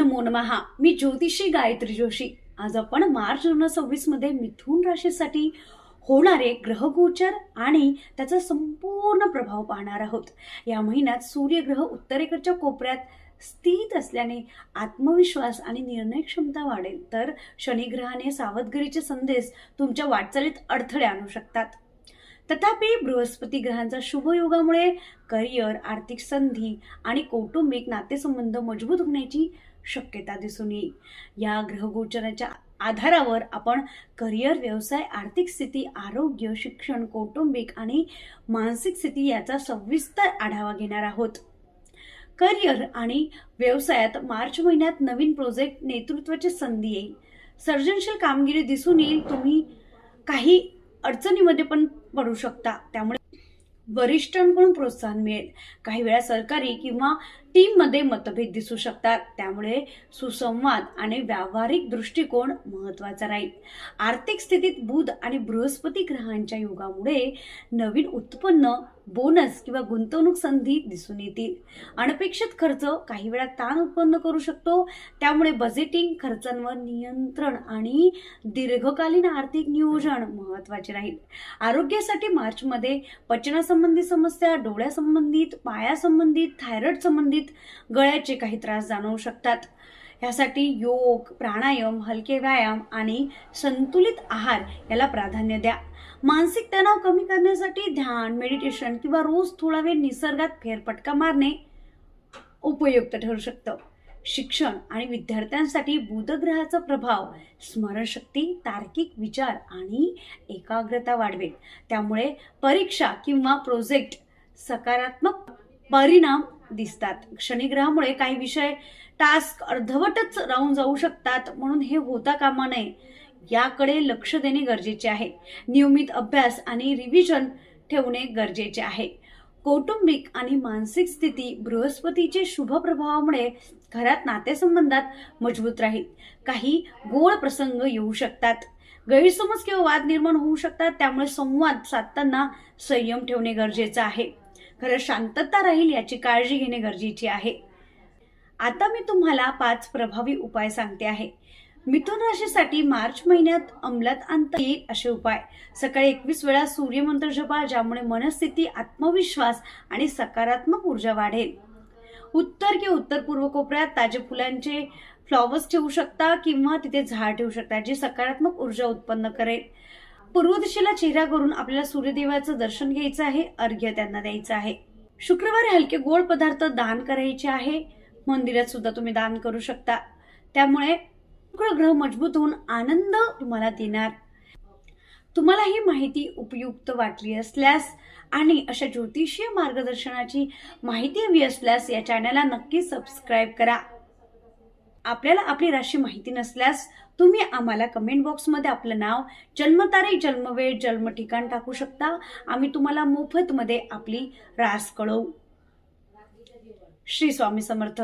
नमो नमः. मी ज्योतिषी गायत्री जोशी. आज आपण मार्च 2026 मध्ये मिथुन राशीसाठी होणारे ग्रहगोचर आणि त्याचा संपूर्ण प्रभाव पाहणार आहोत. या महिन्यात सूर्यग्रह उत्तरेकडच्या कोपऱ्यात स्थित असल्याने आत्मविश्वास आणि निर्णय क्षमता वाढेल, तर शनिग्रहाने सावधगिरीचे संदेश तुमच्या वाटचालीत अडथळे आणू शकतात. तथापि बृहस्पती ग्रहांचा शुभ योगामुळे करिअर, आर्थिक संधी आणि कौटुंबिक नातेसंबंध मजबूत होण्याची शक्यता दिसून येईल. या ग्रहगोचराच्या आधारावर आपण करिअर, व्यवसाय, आर्थिक स्थिती, आरोग्य, शिक्षण, कौटुंबिक आणि मानसिक स्थिती याचा सविस्तर आढावा घेणार आहोत. करिअर आणि व्यवसायात मार्च महिन्यात नवीन प्रोजेक्ट, नेतृत्वाची संधी येईल. सर्जनशील कामगिरी दिसून येईल. तुम्ही काही अडचणीमध्ये पण पडू शकता, त्यामुळे वरिष्ठांकडून प्रोत्साहन मिळेल. काही वेळा सरकारी किंवा टीममध्ये मतभेद दिसू शकतात, त्यामुळे सुसंवाद आणि व्यावहारिक दृष्टिकोन महत्त्वाचा राहील. आर्थिक स्थितीत बुध आणि बृहस्पती ग्रहांच्या योगामुळे नवीन उत्पन्न, बोनस किंवा गुंतवणूक संधी दिसून येतील. अनपेक्षित खर्च काही वेळा ताण उत्पन्न करू शकतो, त्यामुळे बजेटिंग, खर्चांवर नियंत्रण आणि दीर्घकालीन आर्थिक नियोजन महत्त्वाचे राहील. आरोग्यासाठी मार्चमध्ये पचनासंबंधी समस्या, डोळ्यासंबंधित, पायासंबंधित, थायरॉइड संबंधित, गळ्याचे काही त्रास जाणवू शकतात. यासाठी योग, प्राणायाम, हलके व्यायाम आणि संतुलित आहार याला प्राधान्य द्या. मानसिक तणाव कमी करण्यासाठी ध्यान, मेडिटेशन किंवा रोज थोडा वेळ निसर्गात फेरफटका मारणे उपयुक्त ठरू शकतं. शिक्षण आणि विद्यार्थ्यांसाठी बुधग्रहाचा प्रभाव स्मरणशक्ती, तार्किक विचार आणि एकाग्रता वाढवेल. त्यामुळे परीक्षा किंवा प्रोजेक्ट सकारात्मक परिणाम दिसतात. शनिग्रहामुळे काही विषय, टास्क अर्धवटच राहून जाऊ शकतात, म्हणून हे होता कामा नये. याकडे लक्ष देणे गरजेचे आहे. नियमित अभ्यास आणि रिव्हिजन ठेवणे गरजेचे आहे. कौटुंबिक आणि मानसिक स्थिती बृहस्पतीचे शुभ प्रभावामुळे घरात नातेसंबंधात मजबूत राहील. काही गोड प्रसंग येऊ शकतात. गैरसमज किंवा वाद निर्माण होऊ शकतात, त्यामुळे संवाद साधताना संयम ठेवणे गरजेचे आहे. घरात शांतता राहील याची काळजी घेणे गरजेचे आहे. आता मी तुम्हाला 5 प्रभावी उपाय सांगते आहे. मिथुन राशीसाठी मार्च महिन्यात अंमलात आणता येईल असे उपाय. सकाळी 21 वेळा सूर्यमंत्र जपा, ज्यामुळे मनस्थिती, आत्मविश्वास आणि सकारात्मक ऊर्जा वाढेल. उत्तर किंवा उत्तर पूर्व कोपऱ्यात ताजे फुलांचे फ्लॉवर्स ठेवू शकता किंवा तिथे झाड ठेवू शकता, जे सकारात्मक ऊर्जा उत्पन्न करेल. पूर्व दिशेला चेहरा करून आपल्याला सूर्यदेवाचं दर्शन घ्यायचं आहे, अर्घ्य त्यांना द्यायचं आहे. शुक्रवारी हलके गोड पदार्थ दान करायचे आहे. मंदिरात सुद्धा तुम्ही दान करू शकता. त्यामुळे शुक्र ग्रह मजबूत होऊन आनंद तुम्हाला देणार. तुम्हाला ही माहिती उपयुक्त वाटली असल्यास आणि अशा ज्योतिषीय मार्गदर्शनाची माहिती हवी असल्यास या चॅनलला नक्की सबस्क्राईब करा. आपल्याला आपली राशी माहिती नसल्यास तुम्ही आम्हाला कमेंट बॉक्समध्ये आपलं नाव, जन्मतारीख, जन्मवेळ, जन्म ठिकाण टाकू शकता. आम्ही तुम्हाला मोफतमध्ये आपली रास कळवू. श्री स्वामी समर्थ.